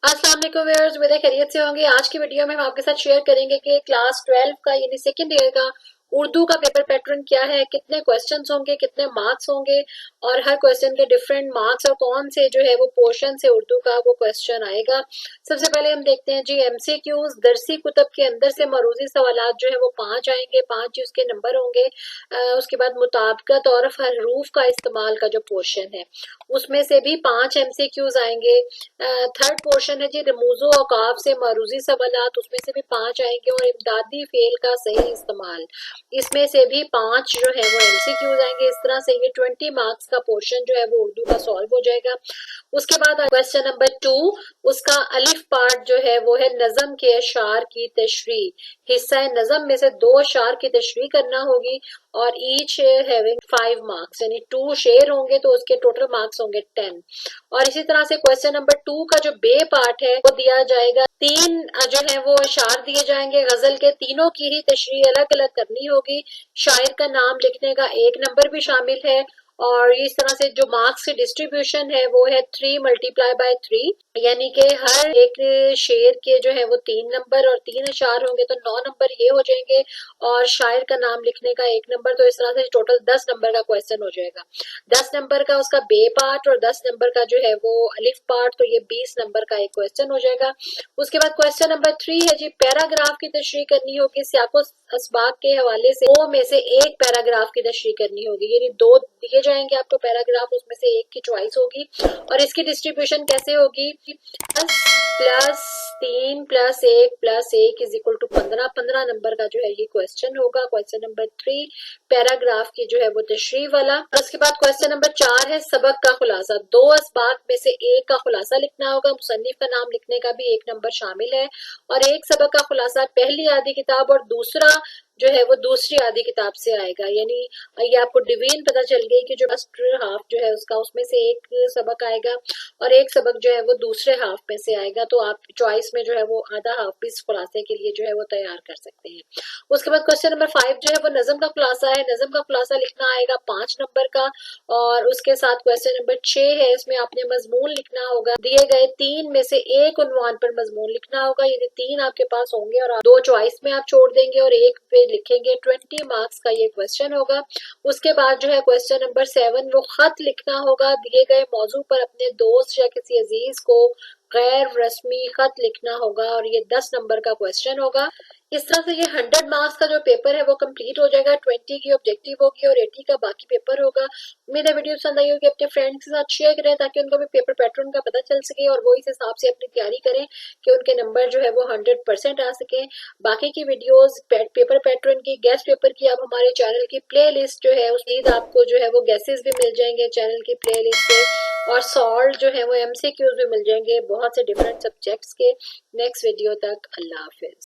अस्सलाम वालेकुम व्यूअर्स, उम्मीद है खैरियत से होंगे। आज की वीडियो में हम आपके साथ शेयर करेंगे कि क्लास 12 का यानी सेकेंड ईयर का उर्दू का पेपर पैटर्न क्या है, कितने क्वेश्चंस होंगे, कितने मार्क्स होंगे और हर क्वेश्चन के डिफरेंट मार्क्स और कौन से जो है वो पोर्शन से उर्दू का वो क्वेश्चन आएगा। सबसे पहले हम देखते हैं जी एमसीक्यूज। दरसी कुतब के अंदर से मरूजी सवालात जो है वो 5 आएंगे, 5 जी उसके नंबर होंगे। उसके बाद मुताबिकत और हरूफ का इस्तेमाल का जो पोर्शन है उसमें से भी 5 एमसीक्यूज आएंगे। थर्ड पोर्शन है जी रमूजो औकाफ से मरूजी सवालात, उसमें से भी 5 आएंगे। और इमदादी फेल का सही इस्तेमाल, इसमें से भी 5 जो है वो एमसीक्यूज आएंगे। इस तरह से ये 20 मार्क्स का पोर्शन जो है वो उर्दू का सॉल्व हो जाएगा। उसके बाद क्वेश्चन नंबर 2, उसका अलिफ पार्ट जो है वो है नज़म के अशार की तशरी। हिस्सा नज़म में से 2 अशार की तशरी करना होगी और ईच हैविंग 5 मार्क्स, यानी 2 शेर होंगे तो उसके टोटल मार्क्स होंगे 10। और इसी तरह से क्वेश्चन नंबर 2 का जो बे पार्ट है वो दिया जाएगा। 3 जो है वो अशार दिए जाएंगे गजल के, तीनों की ही तशरीह अलग अलग करनी होगी। शायर का नाम लिखने का 1 नंबर भी शामिल है। और इस तरह से जो मार्क्स की डिस्ट्रीब्यूशन है वो है 3 मल्टीप्लाई बाय 3, यानी कि हर एक शेर के जो है वो 3 नंबर और 3 अशार होंगे तो 9 नंबर ये हो जाएंगे। और शायर का नाम लिखने का 1 नंबर, तो इस तरह से टोटल 10 नंबर का क्वेश्चन हो जाएगा। 10 नंबर का उसका बे पार्ट और 10 नंबर का जो है वो अलिफ पार्ट, तो ये 20 नंबर का एक क्वेश्चन हो जाएगा। उसके बाद क्वेश्चन नंबर 3 है जी पैराग्राफ की तशरीह करनी होगी। सियाको असबाक के हवाले से 2 में से एक पैराग्राफ की तशरीह करनी होगी, यानी 2 दिए जाएंगे आपको पैराग्राफ, उसमें से एक की चॉइस होगी। और इसकी डिस्ट्रीब्यूशन कैसे होगी? 10 plus 3 plus 1 plus 1 is equal to 15। 15 number का जो है ये क्वेश्चन होगा, क्वेश्चन नंबर 3 पैराग्राफ की जो है वो तशरीह वाला। उसके बाद क्वेश्चन नंबर 4 है सबक का खुलासा। 2 असबाक में से एक का खुलासा लिखना होगा, मुसन्निफ का नाम लिखने का भी 1 नंबर शामिल है। और एक सबक का खुलासा पहली आधी किताब और दूसरा जो है वो दूसरी आधी किताब से आएगा, यानी ये आपको डिवीजन पता चल गई कि जो फर्स्ट हाफ जो है उसका उसमें से एक सबक आएगा और एक सबक जो है वो दूसरे हाफ में से आएगा। तो आप चॉइस में जो है वो आधा हाफ भी इस खुलासे के लिए जो है वो तैयार कर सकते हैं। उसके बाद क्वेश्चन नंबर 5 जो है वो नज़म का खुलासा है। नज़म का खुलासा लिखना आएगा 5 नंबर का। और उसके साथ क्वेश्चन नंबर 6 है, इसमें आपने मजमून लिखना होगा। दिए गए 3 में से एक उन्वान पर मजमून लिखना होगा, यानी 3 आपके पास होंगे और 2 चॉइस में आप छोड़ देंगे और एक पे लिखेंगे। 20 मार्क्स का ये क्वेश्चन होगा। उसके बाद जो है क्वेश्चन नंबर 7, वो खत लिखना होगा। दिए गए मौजू पर अपने दोस्त या किसी अजीज को गैर रस्मी खत लिखना होगा और ये 10 नंबर का क्वेश्चन होगा। इस तरह से ये 100 मार्क्स का जो पेपर है वो कंप्लीट हो जाएगा। 20 की ऑब्जेक्टिव होगी और 80 का बाकी पेपर होगा। उम्मीद है वीडियो पसंद आई होगी, अपने फ्रेंड्स के साथ शेयर करें ताकि उनको भी पेपर पैटर्न का पता चल सके और वो इस हिसाब से अपनी तैयारी करें कि उनके नंबर जो है वो 100% आ सके। बाकी की वीडियोस पेपर पैटर्न की, गेस्ट पेपर की, आप हमारे चैनल की प्ले लिस्ट जो है उसमें आपको जो है वो गैसेस भी मिल जाएंगे चैनल की प्ले लिस्ट पे, और सॉल्व जो है वो एमसीक्यूज भी मिल जाएंगे बहुत से डिफरेंट सब्जेक्ट्स के। नेक्स्ट वीडियो तक अल्लाह हाफिज।